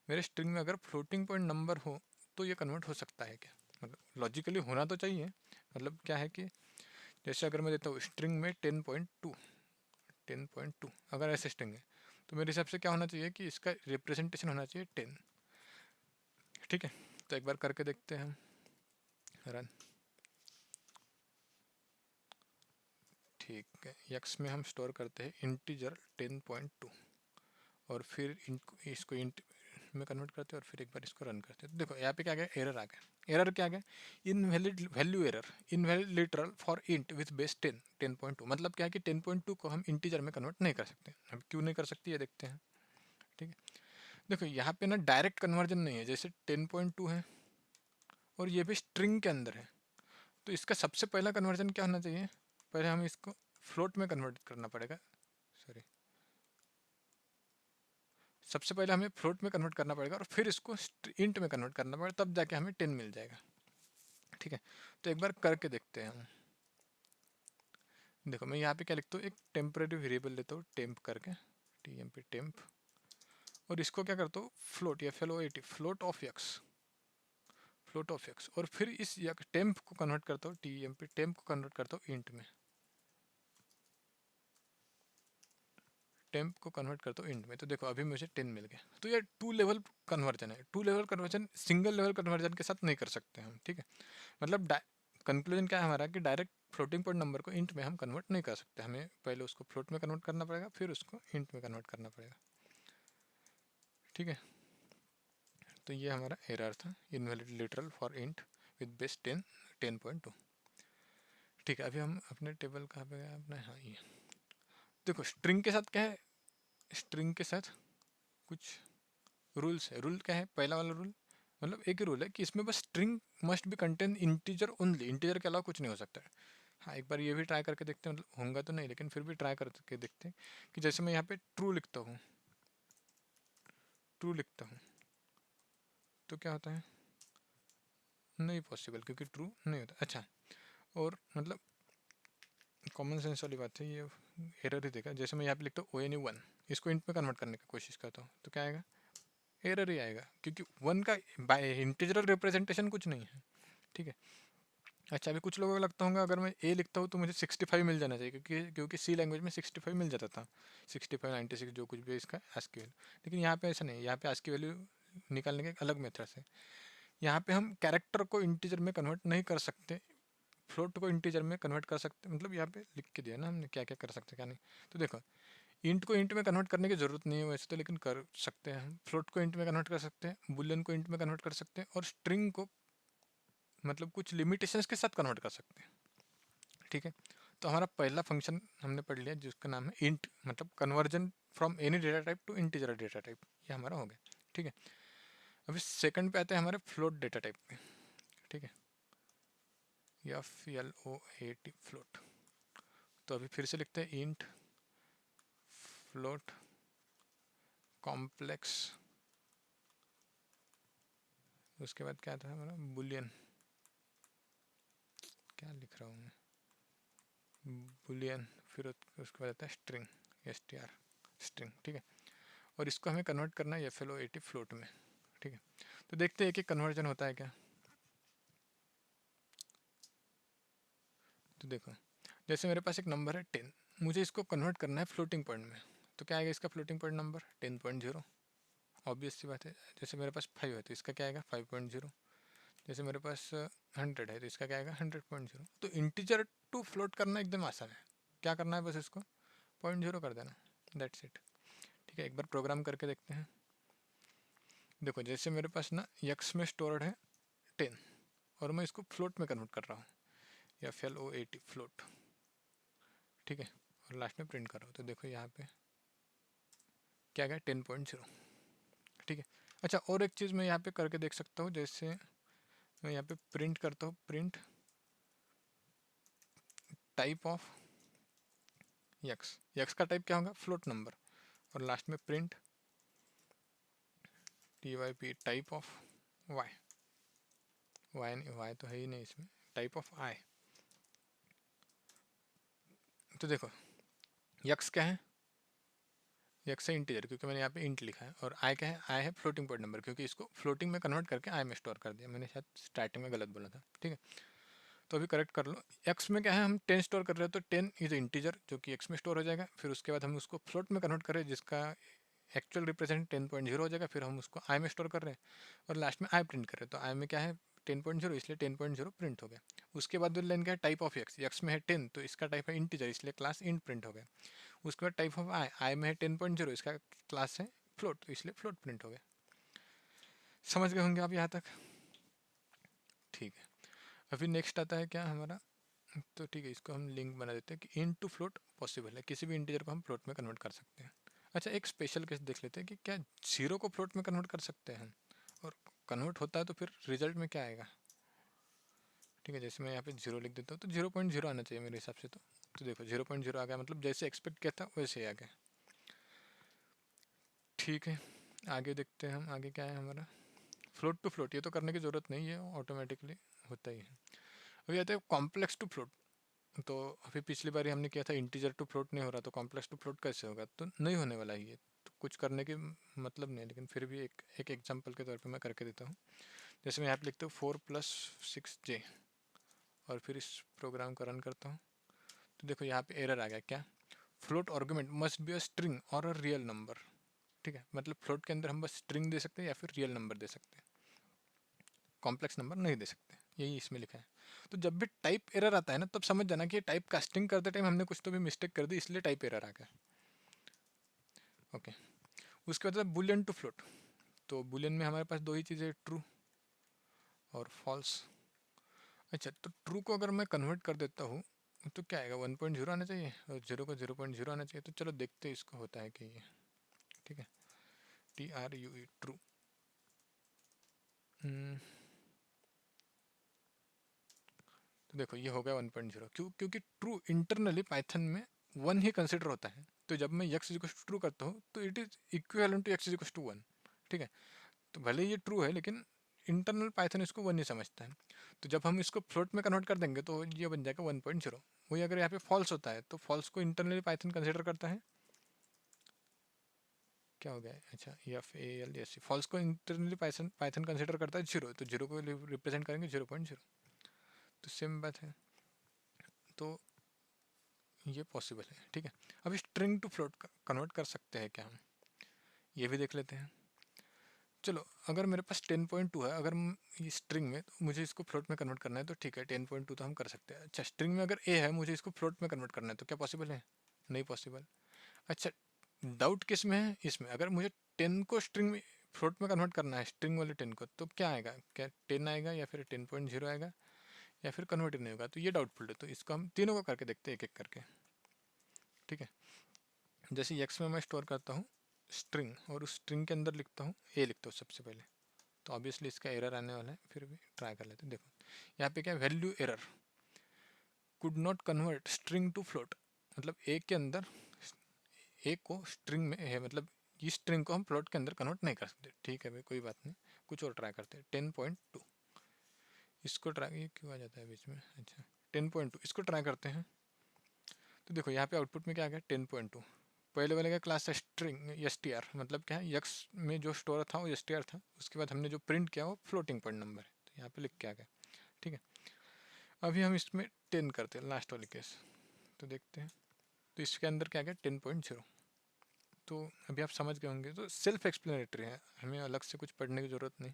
मेरे स्ट्रिंग में अगर फ्लोटिंग पॉइंट नंबर हो तो ये कन्वर्ट हो सकता है क्या, मतलब लॉजिकली होना तो चाहिए। मतलब क्या है कि जैसे अगर मैं देता हूँ स्ट्रिंग में 10.2 अगर ऐसे स्ट्रिंग है, तो मेरे हिसाब से क्या होना चाहिए कि इसका रिप्रेजेंटेशन होना चाहिए 10, ठीक है। तो एक बार करके देखते हैं हम, रन, ठीक है। यक्स में हम स्टोर करते हैं इंटीजर 10.2, और फिर इसको इंट में कन्वर्ट करते हैं, और फिर एक बार इसको रन करते हैं। तो देखो यहाँ पे क्या आ गया, एरर आ गया। एरर क्या आ गया, invalid value error, invalid literal for int with base 10.2। मतलब क्या है कि 10.2 को हम इंटीजर में कन्वर्ट नहीं कर सकते। अब क्यों नहीं कर सकते ये देखते हैं, ठीक है। देखो यहाँ पे ना डायरेक्ट कन्वर्जन नहीं है, जैसे 10.2 है और ये भी स्ट्रिंग के अंदर है, तो इसका सबसे पहला कन्वर्जन क्या होना चाहिए, पहले हम इसको फ्लोट में कन्वर्ट करना पड़ेगा, सॉरी सबसे पहले हमें फ्लोट में कन्वर्ट करना पड़ेगा और फिर इसको इंट में कन्वर्ट करना पड़ेगा, तब जाके हमें 10 मिल जाएगा। ठीक है, तो एक बार करके देखते हैं हम। देखो मैं यहाँ पे क्या लिखता हूँ, एक टेम्परेरी वेरिएबल लेता हूँ टेम्प करके, TMP टेम्प, और इसको क्या करता हूँ फ्लोट या FLOAT float of x, float of x, और फिर इस टेम्प को कन्वर्ट करता हूँ TMP टेम्प को कन्वर्ट करता हूँ इंट में, टेम्प को कन्वर्ट करता हूँ इंट में। तो देखो अभी मुझे 10 मिल गया। तो ये 2 लेवल कन्वर्जन है। 2 level conversion single level conversion के साथ नहीं कर सकते हम। ठीक है, मतलब कंक्लूजन क्या है हमारा कि डायरेक्ट फ्लोटिंग पॉइंट नंबर को इंट में हम कन्वर्ट नहीं कर सकते, हमें पहले उसको फ्लोट में कन्वर्ट करना पड़ेगा, फिर उसको इंट में कन्वर्ट करना पड़ेगा। ठीक है, तो ये हमारा एरर था, invalid literal for int with base 10.2। ठीक है, अभी हम अपने टेबल कहाँ पे गया अपना, हाँ ये देखो स्ट्रिंग के साथ क्या है, स्ट्रिंग के साथ कुछ रूल्स है। रूल क्या है, पहला वाला रूल मतलब एक ही रूल है कि इसमें बस string must be contain integer only, integer के अलावा कुछ नहीं हो सकता है। हाँ एक बार ये भी ट्राई करके देखते हैं, मतलब होगा तो नहीं लेकिन फिर भी ट्राई करके देखते हैं कि जैसे मैं यहाँ पे ट्रू लिखता हूँ, ट्रू लिखता हूँ तो क्या होता है, नहीं पॉसिबल क्योंकि ट्रू नहीं होता। अच्छा, और मतलब कॉमन सेंस वाली बात है, ये एरर ही देगा। जैसे मैं यहाँ पे लिखता हूँ ONU1, इसको इंट में कन्वर्ट करने की कोशिश करता हूँ तो क्या आएगा, एरर ही आएगा क्योंकि 1 का इंटीजरल रिप्रेजेंटेशन कुछ नहीं है। ठीक है, अच्छा अभी कुछ लोगों को लगता होगा अगर मैं ए लिखता हूँ तो मुझे 65 मिल जाना चाहिए, क्योंकि सी लैंग्वेज में 65 मिल जाता था, 65 96 जो कुछ भी इसका ASCII वैल्यू। लेकिन यहाँ पे ऐसा नहीं, यहाँ पे ASCII वैल्यू निकालने के एक अलग मेथड है। यहाँ पे हम कैरेक्टर को इंटीजर में कन्वर्ट नहीं कर सकते, फ्लोट को इंटीजर में कन्वर्ट कर सकते, मतलब यहाँ पे लिख के दिया ना हमने क्या क्या कर सकते क्या नहीं। तो देखो इंट को इंट में कन्वर्ट करने की ज़रूरत नहीं है वैसे तो, लेकिन कर सकते हैं हम। फ्लोट को इंट में कन्वर्ट कर सकते हैं, बुलियन को इंट में कन्वर्ट कर सकते हैं, और स्ट्रिंग को मतलब कुछ लिमिटेशंस के साथ कन्वर्ट कर सकते हैं। ठीक है, तो हमारा पहला फंक्शन हमने पढ़ लिया जिसका नाम है इंट, मतलब conversion from any data type two integer data type, ये हमारा हो गया। ठीक है, अभी सेकंड पे आते हैं हमारे फ्लोट डेटा टाइप पे। ठीक है, FLOAT फ्लोट। तो अभी फिर से लिखते हैं इंट फ्लोट कॉम्प्लेक्स, उसके बाद क्या था हमारा बुलियन, क्या लिख रहा हूँ मैं, बुलियन, फिर उसके बाद आता है स्ट्रिंग, STR स्ट्रिंग। ठीक है, और इसको हमें कन्वर्ट करना है FLOAT फ्लोट में। ठीक है, तो देखते हैं कि कन्वर्जन होता है क्या। तो देखो जैसे मेरे पास एक नंबर है 10, मुझे इसको कन्वर्ट करना है फ्लोटिंग पॉइंट में, तो क्या आएगा इसका फ्लोटिंग पॉइंट नंबर 10.0, ऑब्वियस सी बात है। जैसे मेरे पास 5 है तो इसका क्या आएगा 5.0, जैसे मेरे पास 100 है तो इसका क्या आएगा 100.0। तो इंटीजर टू फ्लोट करना एकदम आसान है, क्या करना है बस इसको 0.0 कर देना, दैट्स इट। ठीक है, एक बार प्रोग्राम करके देखते हैं। देखो जैसे मेरे पास ना यक्स में स्टोर्ड है 10 और मैं इसको फ्लोट में कन्वर्ट कर रहा हूँ, या FLOAT फ्लोट। ठीक है, और लास्ट में प्रिंट कर रहा हूँ, तो देखो यहाँ पे क्या गया 10.0। ठीक है, अच्छा और एक चीज़ मैं यहाँ पे करके देख सकता हूँ, जैसे मैं यहाँ पे प्रिंट करता हूँ, print type of X, X का टाइप क्या होगा फ्लोट नंबर, और लास्ट में print TYP type of Y, Y तो है ही नहीं इसमें, टाइप ऑफ आई। तो देखो यक्स क्या है, यक्स है इंटीजर क्योंकि मैंने यहाँ पे इंट लिखा है, और आई क्या है, आई है फ्लोटिंग पॉइंट नंबर क्योंकि इसको फ्लोटिंग में कन्वर्ट करके आई में स्टोर कर दिया, मैंने शायद स्टार्टिंग में गलत बोला था। ठीक है, तो अभी करेक्ट कर लो। एक्स में क्या है, हम 10 स्टोर कर रहे हैं तो 10 इज इंटीजर जो कि एक्स में स्टोर हो जाएगा, फिर उसके बाद हम उसको फ्लोट में कन्वर्ट कर रहे हैं जिसका एक्चुअल रिप्रेजेंट 10.0 हो जाएगा, फिर हम उसको आई में स्टोर कर रहे हैं और लास्ट में आई प्रिंट कर रहे हैं, तो आई में क्या है 10.0 इसलिए 10.0 प्रिंट हो गया। उसके बाद लाइन क्या है टाइप ऑफ एक्स, एक्स में है 10 तो इसका टाइप है इंटीजर इसलिए क्लास इंट प्रिंट हो गया। उसके बाद टाइप ऑफ आई, आई में है 10.0 इसका क्लास है फ्लोट तो इसलिए फ्लोट प्रिंट हो गया। समझ गए होंगे आप यहाँ तक। ठीक है, अभी नेक्स्ट आता है क्या हमारा, तो ठीक है इसको हम लिंक बना देते हैं कि इन टू फ्लोट पॉसिबल है, किसी भी इंटीजर को हम फ्लोट में कन्वर्ट कर सकते हैं। अच्छा एक स्पेशल केस देख लेते हैं कि क्या जीरो को फ्लोट में कन्वर्ट कर सकते हैं हम, और कन्वर्ट होता है तो फिर रिजल्ट में क्या आएगा। ठीक है, जैसे मैं यहाँ पे जीरो लिख देता हूँ तो 0.0 आना चाहिए मेरे हिसाब से। तो देखो 0.0 आ गया, मतलब जैसे एक्सपेक्ट किया था वैसे ही आ गया। ठीक है, आगे देखते हैं हम, आगे क्या है हमारा, फ्लोट टू फ्लोट। ये तो करने की ज़रूरत नहीं है, ऑटोमेटिकली होता ही है। अभी आते हैं कॉम्प्लेक्स टू फ्लोट। तो अभी पिछली बार हमने किया था इंटीजर टू फ्लोट, नहीं हो रहा, तो कॉम्प्लेक्स टू फ्लोट कैसे होगा, तो नहीं होने वाला ही है, तो कुछ करने की मतलब नहीं है, लेकिन फिर भी एक एग्जांपल के तौर पे मैं करके देता हूँ। जैसे मैं यहाँ पे लिखता हूँ 4+6j, और फिर इस प्रोग्राम को रन करता हूँ, तो देखो यहाँ पे एरर आ गया। क्या? Float argument must be a string और अ रियल नंबर। ठीक है, मतलब फ्लोट के अंदर हम बस स्ट्रिंग दे सकते हैं या फिर रियल नंबर दे सकते हैं, कॉम्प्लेक्स नंबर नहीं दे सकते, यही इसमें लिखा है। तो जब भी टाइप एरर आता है ना, तब समझ जाना कि टाइप कास्टिंग करते टाइम हमने कुछ तो भी मिस्टेक कर दी, इसलिए टाइप एरर आ गया। ओके, उसके बाद बुलियन टू फ्लोट। तो बुलियन में हमारे पास दो ही चीज़ें, ट्रू और फॉल्स। अच्छा, तो ट्रू को अगर मैं कन्वर्ट कर देता हूँ तो क्या आएगा, 1.0 आना चाहिए, और जीरो को 0.0 आना चाहिए। तो चलो देखते हैं इसको होता है कि ये। ठीक है, TRUE ट्रू। तो देखो ये हो गया 1.0, क्योंकि ट्रू इंटरनली पाइथन में 1 ही कंसिडर होता है। तो जब मैं x इक्वल टू ट्रू करता हूँ तो it is equivalent to x equal to 1। ठीक है, तो भले ये ट्रू है लेकिन इंटरनल पाइथन इसको 1 ही समझता है। तो जब हम इसको फ्लोट में कन्वर्ट कर देंगे तो ये बन जाएगा 1.0। वही अगर यहाँ पे फॉल्स होता है तो फॉल्स को इंटरनली पाइथन कंसिडर करता है। क्या हो गया, अच्छा FALS, फॉल्स को इंटरनली पाइथन पाइथन कंसिडर करता है जीरो, तो जीरो को रिप्रेजेंट करेंगे 0.0। तो सेम बात है, तो ये पॉसिबल है। ठीक है, अब स्ट्रिंग टू फ्लोट कन्वर्ट कर सकते हैं क्या हम, ये भी देख लेते हैं। चलो, अगर मेरे पास 10.2 है, अगर ये स्ट्रिंग में, तो मुझे इसको फ्लोट में कन्वर्ट करना है, तो ठीक है 10.2 तो हम कर सकते हैं। अच्छा, स्ट्रिंग में अगर ए है, मुझे इसको फ्लोट में कन्वर्ट करना है, तो क्या पॉसिबल है? नहीं पॉसिबल। अच्छा, डाउट किस में है? इसमें। अगर मुझे 10 को स्ट्रिंग में फ्लोट में कन्वर्ट करना है, स्ट्रिंग वाले 10 को, तो क्या आएगा, क्या 10 आएगा या फिर 10.0 आएगा, या फिर कन्वर्ट ही नहीं होगा? तो ये डाउटफुल है, तो इसको हम तीनों को करके देखते हैं एक एक करके। ठीक है, जैसे एक्स में मैं स्टोर करता हूँ स्ट्रिंग, और उस स्ट्रिंग के अंदर लिखता हूँ ए, लिखता हूँ सबसे पहले, तो ऑब्वियसली इसका एरर आने वाला है, फिर भी ट्राई कर लेते हैं। देखो यहाँ पे क्या, value error, could not convert string to float. मतलब ए के अंदर, ए को स्ट्रिंग में है, मतलब इस स्ट्रिंग को हम फ्लोट के अंदर कन्वर्ट नहीं कर सकते। ठीक है भाई, कोई बात नहीं, कुछ और ट्राई करते हैं। 10.2, इसको ट्राई, ये क्यों आ जाता है बीच में, अच्छा 10.2 इसको ट्राई करते हैं। तो देखो यहाँ पे आउटपुट में क्या आ गया, 10.2। पहले वाले का क्लास है स्ट्रिंग STR, मतलब क्या है, यक्स में जो स्टोर था वो STR था, उसके बाद हमने जो प्रिंट किया वो फ्लोटिंग पॉइंट नंबर है, तो यहाँ पे लिख के आ गया। ठीक है, अभी हम इसमें 10 करते हैं, लास्ट वाली केस, तो देखते हैं। तो इसके अंदर क्या गया, 10.0। तो अभी आप समझ गए होंगे, तो सेल्फ एक्सप्लेनेटरी है, हमें अलग से कुछ पढ़ने की ज़रूरत नहीं,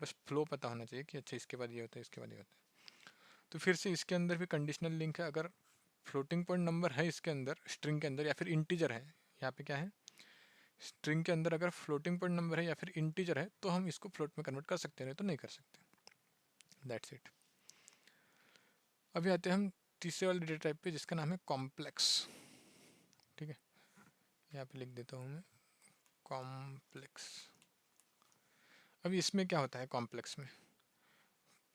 बस फ्लो पता होना चाहिए कि अच्छा इसके बाद ये होता है, इसके बाद ये होता है। तो फिर से इसके अंदर भी कंडीशनल लिंक है। अगर फ्लोटिंग पॉइंट नंबर है इसके अंदर, स्ट्रिंग के अंदर, या फिर इंटीजर है, यहाँ पे क्या है, स्ट्रिंग के अंदर अगर फ्लोटिंग पॉइंट नंबर है या फिर इंटीजर है, तो हम इसको फ्लोट में कन्वर्ट कर सकते हैं, नहीं तो नहीं कर सकते। That's it. अभी आते हैं हम तीसरे वाले डेटा टाइप पे, जिसका नाम है कॉम्प्लेक्स। ठीक है, यहाँ पे लिख देता हूँ मैं, कॉम्प्लेक्स। अभी इसमें क्या होता है कॉम्प्लेक्स में,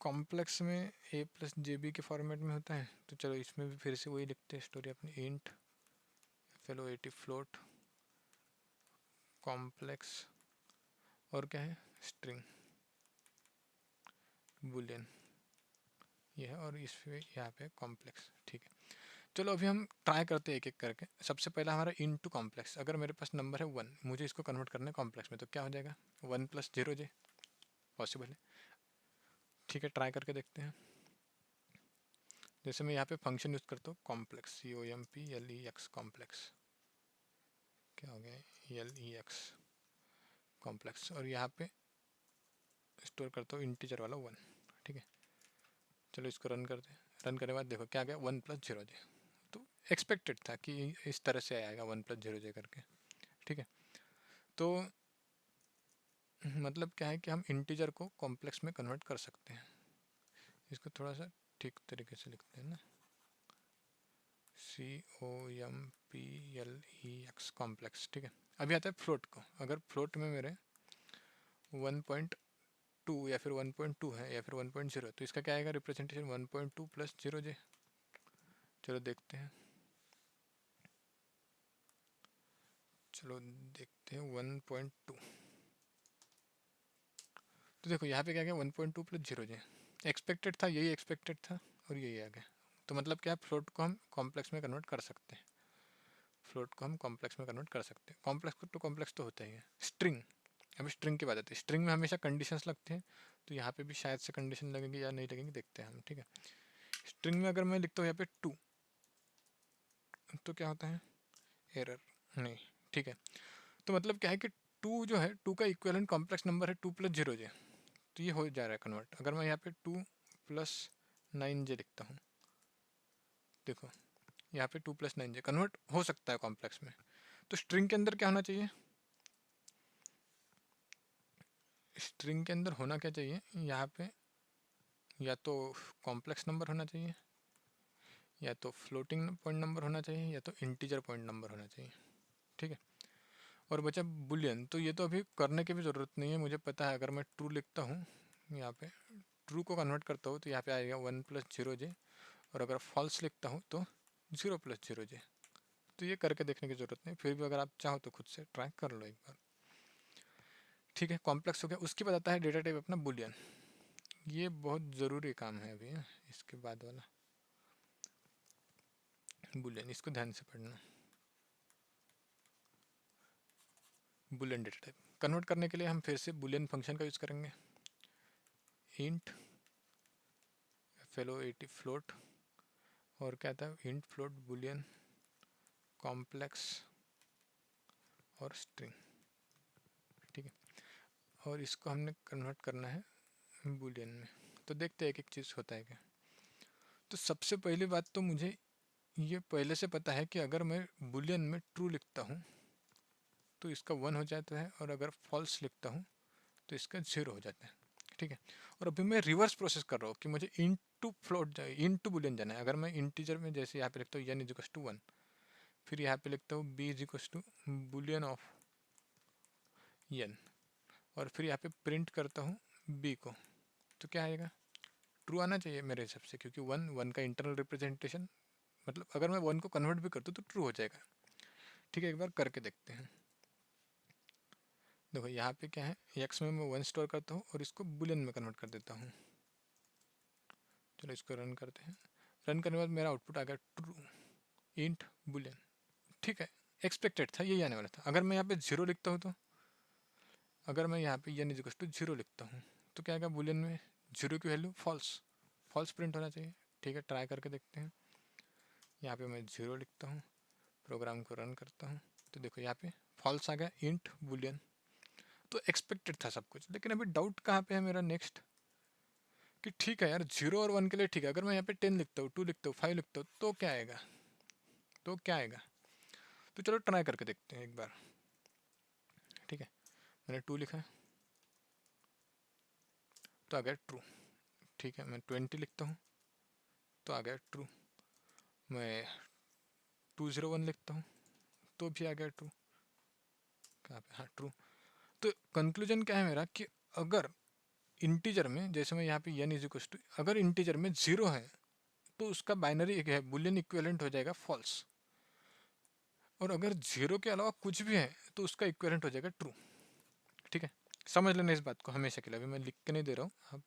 कॉम्प्लेक्स में A+JB के फॉर्मेट में होता है। तो चलो इसमें भी फिर से वही लिखते हैं स्टोरी अपनी, इंट FLOAT फ्लोट कॉम्प्लेक्स, और क्या है, स्ट्रिंग बुलियन, ये है, और इस यहाँ पे कॉम्प्लेक्स। ठीक है, चलो अभी हम ट्राई करते हैं एक एक करके। सबसे पहला हमारा इनटू कॉम्प्लेक्स, अगर मेरे पास नंबर है 1, मुझे इसको कन्वर्ट करना है कॉम्प्लेक्स में, तो क्या हो जाएगा, 1+0j, पॉसिबल है। ठीक है, ट्राई करके देखते हैं। जैसे मैं यहाँ पे फंक्शन यूज़ करता हूँ कॉम्प्लेक्स, COMPLEX कॉम्प्लेक्स, क्या हो गया, LEX कॉम्प्लेक्स, और यहाँ पे स्टोर करता हूँ इंटीजर वाला 1। ठीक है, चलो इसको रन करते हैं। रन करने के बाद देखो क्या गया, 1+0j। तो एक्सपेक्टेड था कि इस तरह से आएगा 1+0j करके। ठीक है, तो मतलब क्या है कि हम इंटीजर को कॉम्प्लेक्स में कन्वर्ट कर सकते हैं। इसको थोड़ा सा ठीक तरीके से लिखते हैं ना, COMPLEX कॉम्प्लेक्स। ठीक है, अभी आता है फ्लोट को। अगर फ्लोट में मेरे 1.2 या फिर 1.2 है या फिर 1.0 है, तो इसका क्या आएगा रिप्रेजेंटेशन, 1.2+0j। चलो देखते हैं, चलो देखते हैं 1.2। तो देखो यहाँ पे क्या गया 1.2 प्लस 0 जे, एक्सपेक्टेड था, यही एक्सपेक्टेड था और यही आ गया। तो मतलब क्या है, फ्लोट को हम कॉम्प्लेक्स में कन्वर्ट कर सकते हैं, फ्लोट को हम कॉम्प्लेक्स में कन्वर्ट कर सकते हैं। कॉम्प्लेक्स तो होता ही है। स्ट्रिंग, अभी स्ट्रिंग की बात आती है, स्ट्रिंग में हमेशा कंडीशंस लगते हैं, तो यहाँ पे भी शायद से कंडीशन लगेंगे या नहीं लगेंगे, देखते हैं हम। ठीक है, स्ट्रिंग में अगर मैं लिखता हूँ यहाँ पे 2, तो क्या होता है, एरर नहीं। ठीक है, तो मतलब क्या है कि 2 जो है, 2 का इक्विवेलेंट कॉम्प्लेक्स नंबर है 2 प्लस 0 जे, तो ये हो जा रहा है कन्वर्ट। अगर मैं यहाँ पे 2 प्लस 9 जे लिखता हूँ, देखो यहाँ पे 2 प्लस 9 जे कन्वर्ट हो सकता है कॉम्प्लेक्स में। तो स्ट्रिंग के अंदर क्या होना चाहिए, स्ट्रिंग के अंदर होना क्या चाहिए यहाँ पे, या तो कॉम्प्लेक्स नंबर होना चाहिए, या तो फ्लोटिंग पॉइंट नंबर होना चाहिए, या तो इंटीजर पॉइंट नंबर होना चाहिए। ठीक है, और बचा बुलियन, तो ये तो अभी करने की भी ज़रूरत नहीं है, मुझे पता है। अगर मैं ट्रू लिखता हूँ यहाँ पे, ट्रू को कन्वर्ट करता हूँ, तो यहाँ पे आएगा 1 प्लस 0 जे, और अगर फॉल्स लिखता हूँ तो 0 प्लस 0 जे। तो ये करके देखने की ज़रूरत नहीं, फिर भी अगर आप चाहो तो खुद से ट्राई कर लो एक बार। ठीक है, कॉम्प्लेक्स हो गया। उसके बाद आता है डेटा टाइप अपना बुलियन, ये बहुत ज़रूरी काम है अभी है, इसके बाद वाला बुलियन, इसको ध्यान से पढ़ना। बुलियन डेटा टाइप कन्वर्ट करने के लिए हम फिर से बुलियन फंक्शन का यूज़ करेंगे, इंट फेलो 80 फ्लोट, और क्या था, इंट फ्लोट बुलियन कॉम्प्लेक्स और स्ट्रिंग। ठीक है, और इसको हमने कन्वर्ट करना है बुलियन में। तो देखते हैं एक एक चीज़ होता है क्या। तो सबसे पहली बात तो मुझे ये पहले से पता है कि अगर मैं बुलियन में ट्रू लिखता हूँ तो इसका 1 हो जाता है, और अगर फॉल्स लिखता हूँ तो इसका 0 हो जाता है। ठीक है, और अभी मैं रिवर्स प्रोसेस कर रहा हूँ कि मुझे इंटू फ्लोट जाए, इंटू बुलियन जाना है। अगर मैं इंटीजर में जैसे यहाँ पे लिखता हूँ n इज टू 1, फिर यहाँ पे लिखता हूँ b is to boolean of n, और फिर यहाँ पे प्रिंट करता हूँ b को, तो क्या आएगा, ट्रू आना चाहिए मेरे हिसाब से, क्योंकि 1 का इंटरनल रिप्रेजेंटेशन, मतलब अगर मैं 1 को कन्वर्ट भी करता हूँ तो ट्रू हो जाएगा। ठीक है, एक बार करके देखते हैं। देखो यहाँ पे क्या है, एक्स में मैं 1 स्टोर करता हूँ और इसको बुलियन में कन्वर्ट कर देता हूँ। चलो इसको रन करते हैं। रन करने के बाद मेरा आउटपुट आ गया ट्रू इंट बुलियन। ठीक है, एक्सपेक्टेड था, यही आने वाला था। अगर मैं यहाँ पे 0 लिखता हूँ तो, अगर मैं यहाँ पे n इज टू 0 लिखता हूँ तो क्या आएगा, बुलियन में 0 की वैल्यू फॉल्स, फॉल्स प्रिंट होना चाहिए। ठीक है, ट्राई करके देखते हैं। यहाँ पे मैं 0 लिखता हूँ, प्रोग्राम को रन करता हूँ, तो देखो यहाँ पे फॉल्स आ गया इंट बुलियन। तो एक्सपेक्टेड था सब कुछ, लेकिन अभी डाउट कहाँ पे है मेरा नेक्स्ट, कि ठीक है यार 0 और 1 के लिए ठीक है, अगर मैं यहाँ पे 10 लिखता हूँ, 2 लिखता हूँ, 5 लिखता हूँ, तो क्या आएगा, तो क्या आएगा। तो चलो ट्राई करके देखते हैं एक बार। ठीक है, मैंने 2 लिखा तो आ गया ट्रू। ठीक है, मैं 20 लिखता हूँ तो आ गया ट्रू। मैं 201 लिखता हूँ तो भी आ गया ट्रू। कहाँ पे, हाँ ट्रू। तो कंक्लूजन क्या है मेरा, कि अगर इंटीजर में, जैसे मैं यहाँ पे n इज इक्वल टू, अगर इंटीजर में 0 है तो उसका बाइनरी एक है, बुलियन इक्विवेलेंट हो जाएगा फॉल्स, और अगर 0 के अलावा कुछ भी है तो उसका इक्विवेलेंट हो जाएगा ट्रू। ठीक है, समझ लेना इस बात को हमेशा के लिए। अभी मैं लिख के नहीं दे रहा हूँ, आप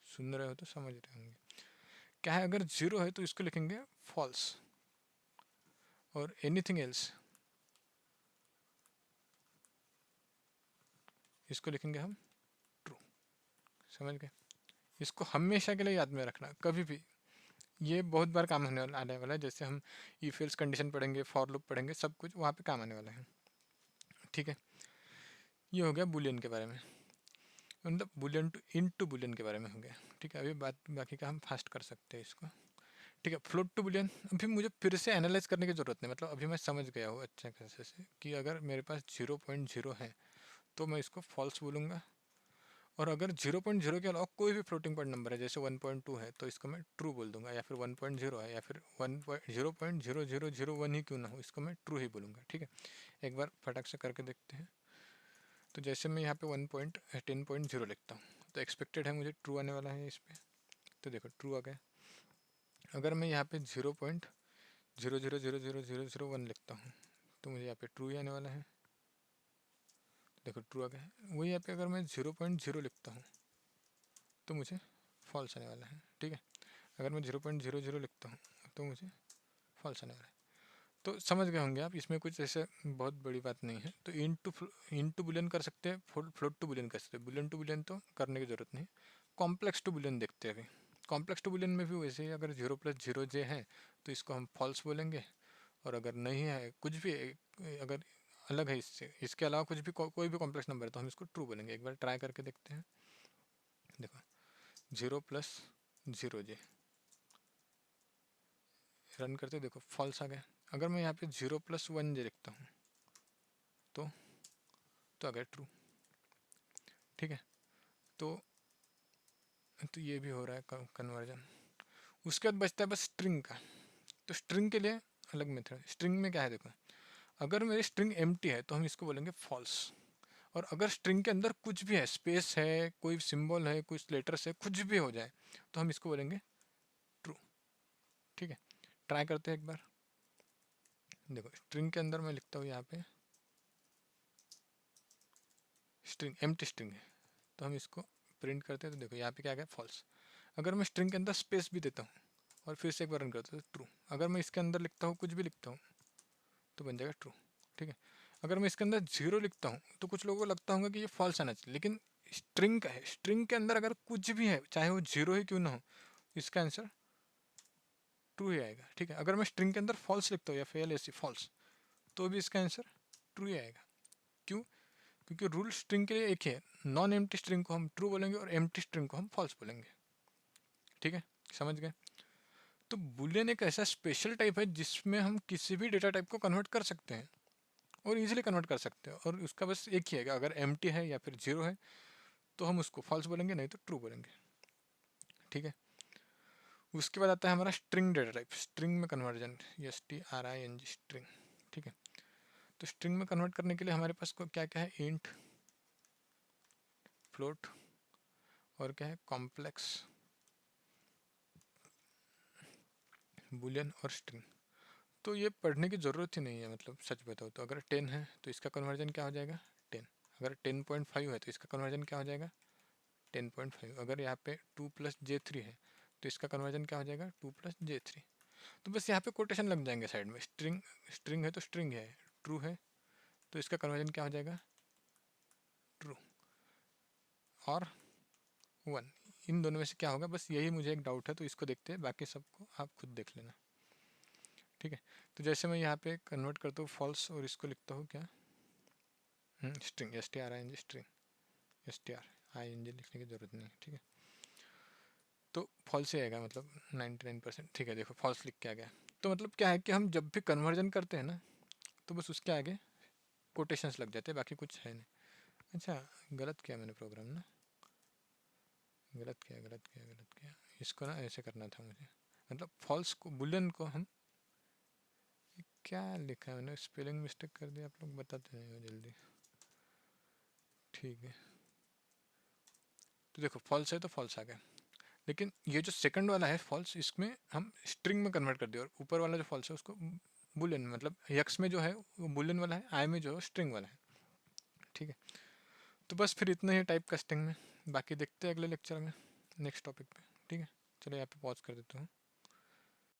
सुन रहे हो तो समझ रहे होंगे। क्या है, अगर 0 है तो इसको लिखेंगे फॉल्स, और एनीथिंग एल्स इसको लिखेंगे हम ट्रू। समझ गए, इसको हमेशा के लिए याद में रखना कभी भी, ये बहुत बार काम आने वाला है। जैसे हम इफ एल्स कंडीशन पढ़ेंगे, फॉर लूप पढ़ेंगे, सब कुछ वहाँ पे काम आने वाला है। ठीक है, ये हो गया बुलियन के बारे में, मतलब बुलियन टू इनटू बुलियन के बारे में हो गया। ठीक है, अभी बात बाकी का हम फास्ट कर सकते हैं इसको। ठीक है, फ्लोट टू बुलियन अभी मुझे फिर से एनालाइज करने की ज़रूरत नहीं, मतलब अभी मैं समझ गया हूँ अच्छे खासे से कि अगर मेरे पास 0.0 है तो मैं इसको फॉल्स बोलूँगा, और अगर 0.0 के अलावा कोई भी फ्लोटिंग पॉइंट नंबर है, जैसे 1.2 है, तो इसको मैं ट्रू बोल दूंगा, या फिर 1.0 है, या फिर 0.0001 ही क्यों ना हो, इसको मैं ट्रू ही बोलूँगा। ठीक है, एक बार फटाक से करके देखते हैं। तो जैसे मैं यहाँ पे 10.0 लिखता हूँ तो एक्सपेक्टेड है मुझे ट्रू आने वाला है इस पर, तो देखो ट्रू आ गया। अगर मैं यहाँ पे 0.00000001 लिखता हूँ तो मुझे यहाँ पे ट्रू ही आने वाला है, देखो ट्रू आ गया है। वही यहाँ पे अगर मैं 0.0 लिखता हूँ तो मुझे फॉल्स आने वाला है, ठीक है। अगर मैं 0.00 लिखता हूँ तो मुझे फॉल्स आने वाला है। तो समझ गए होंगे आप, इसमें कुछ ऐसे बहुत बड़ी बात नहीं है। तो इंटू बुलियन कर सकते हैं, फ्लोट टू बुलियन कर सकते हैं। बुलियन टू बुलियन तो करने की ज़रूरत नहीं। कॉम्प्लेक्स टू बुलियन देखते हैं अभी। कॉम्प्लेक्स टू बुलियन में भी वैसे ही, अगर 0+0j है तो इसको हम फॉल्स बोलेंगे, और अगर नहीं है कुछ भी, अगर अलग है इससे, इसके अलावा कुछ भी कोई भी कॉम्प्लेक्स नंबर है तो हम इसको ट्रू बोलेंगे। एक बार ट्राई करके देखते हैं। देखो 0+0j रन करते देखो फॉल्स आ गया। अगर मैं यहाँ पे 0+1j लिखता हूँ तो आ गया ट्रू, ठीक है। तो ये भी हो रहा है कन्वर्जन। उसके बाद बचता है बस स्ट्रिंग का। तो स्ट्रिंग के लिए अलग मेथड है। स्ट्रिंग में क्या है देखो, अगर मेरी स्ट्रिंग एम्प्टी है तो हम इसको बोलेंगे फॉल्स, और अगर स्ट्रिंग के अंदर कुछ भी है, स्पेस है, कोई सिंबल है, कुछ लेटर्स है, कुछ भी हो जाए तो हम इसको बोलेंगे ट्रू, ठीक है। ट्राई करते हैं एक बार। देखो स्ट्रिंग के अंदर मैं लिखता हूँ यहाँ पे स्ट्रिंग, एम्प्टी स्ट्रिंग है, तो हम इसको प्रिंट करते हैं तो देखो यहाँ पे क्या आ गया फॉल्स। अगर मैं स्ट्रिंग के अंदर स्पेस भी देता हूँ और फिर से एक बार रन करता हूँ तो ट्रू। अगर मैं इसके अंदर लिखता हूँ, कुछ भी लिखता हूँ तो बन जाएगा ट्रू, ठीक है। अगर मैं इसके अंदर 0 लिखता हूँ तो कुछ लोगों को लगता होगा कि ये फॉल्स आना चाहिए, लेकिन स्ट्रिंग का है, स्ट्रिंग के अंदर अगर कुछ भी है चाहे वो 0 ही क्यों ना हो, इसका आंसर ट्रू ही आएगा, ठीक है। अगर मैं स्ट्रिंग के अंदर फॉल्स लिखता हूँ या फेल ऐसी फॉल्स, तो भी इसका आंसर ट्रू ही आएगा। क्यों? क्योंकि रूल स्ट्रिंग के लिए एक ही है, नॉन एम्प्टी स्ट्रिंग को हम ट्रू बोलेंगे और एम्प्टी स्ट्रिंग को हम फॉल्स बोलेंगे, ठीक है। समझ गए? तो बुलियन एक ऐसा स्पेशल टाइप है जिसमें हम किसी भी डेटा टाइप को कन्वर्ट कर सकते हैं, और इजीली कन्वर्ट कर सकते हैं। और उसका बस एक ही है कि अगर एम्प्टी है या फिर 0 है तो हम उसको फॉल्स बोलेंगे, नहीं तो ट्रू बोलेंगे, ठीक है। उसके बाद आता है हमारा स्ट्रिंग डेटा टाइप, स्ट्रिंग में कन्वर्जन, STRING स्ट्रिंग, ठीक है। तो स्ट्रिंग में कन्वर्ट करने के लिए हमारे पास क्या क्या है, इंट, फ्लोट, और क्या है कॉम्प्लेक्स, बुलियन और स्ट्रिंग। तो ये पढ़ने की ज़रूरत ही नहीं है, मतलब सच बताओ तो। अगर 10 है तो इसका कन्वर्जन क्या हो जाएगा 10। अगर 10.5 है तो इसका कन्वर्जन क्या हो जाएगा 10.5। अगर यहाँ पे 2+j3 है तो इसका कन्वर्जन क्या हो जाएगा 2+j3। तो बस यहाँ पे कोटेशन लग जाएंगे साइड में। स्ट्रिंग स्ट्रिंग है तो स्ट्रिंग है, ट्रू है तो इसका कन्वर्जन क्या हो जाएगा ट्रू, और 1। इन दोनों में से क्या होगा, बस यही मुझे एक डाउट है, तो इसको देखते हैं, बाकी सबको आप खुद देख लेना, ठीक है। तो जैसे मैं यहाँ पे कन्वर्ट करता हूँ फॉल्स, और इसको लिखता हूँ क्या स्ट्रिंग, STRING स्ट्रिंग, STRING लिखने की ज़रूरत नहीं है, ठीक है। तो फॉल्स ही आएगा, मतलब 99%, ठीक है। देखो फॉल्स लिख के आ गया। तो मतलब क्या है कि हम जब भी कन्वर्जन करते हैं ना, तो बस उसके आगे कोटेशंस लग जाते हैं, बाकी कुछ है नहीं। अच्छा, गलत किया मैंने प्रोग्राम ना, गलत किया। इसको ना ऐसे करना था मुझे, मतलब फॉल्स को, बुलियन को हम, क्या लिखा है मैंने, स्पेलिंग मिस्टेक कर दिया, आप लोग बताते नहीं हो जल्दी, ठीक है। तो देखो फॉल्स है तो फॉल्स आ गया, लेकिन ये जो सेकंड वाला है फॉल्स, इसमें हम स्ट्रिंग में कन्वर्ट कर दिया, और ऊपर वाला जो फॉल्स है उसको बुलियन, मतलब यक्स में जो है वो बुलियन वाला है, आई में जो है स्ट्रिंग वाला है, ठीक है। तो बस फिर इतना ही टाइप कास्टिंग में, बाकी देखते हैं अगले लेक्चर में नेक्स्ट टॉपिक पे, ठीक है। चलो यहाँ पे पॉज कर देता हूँ।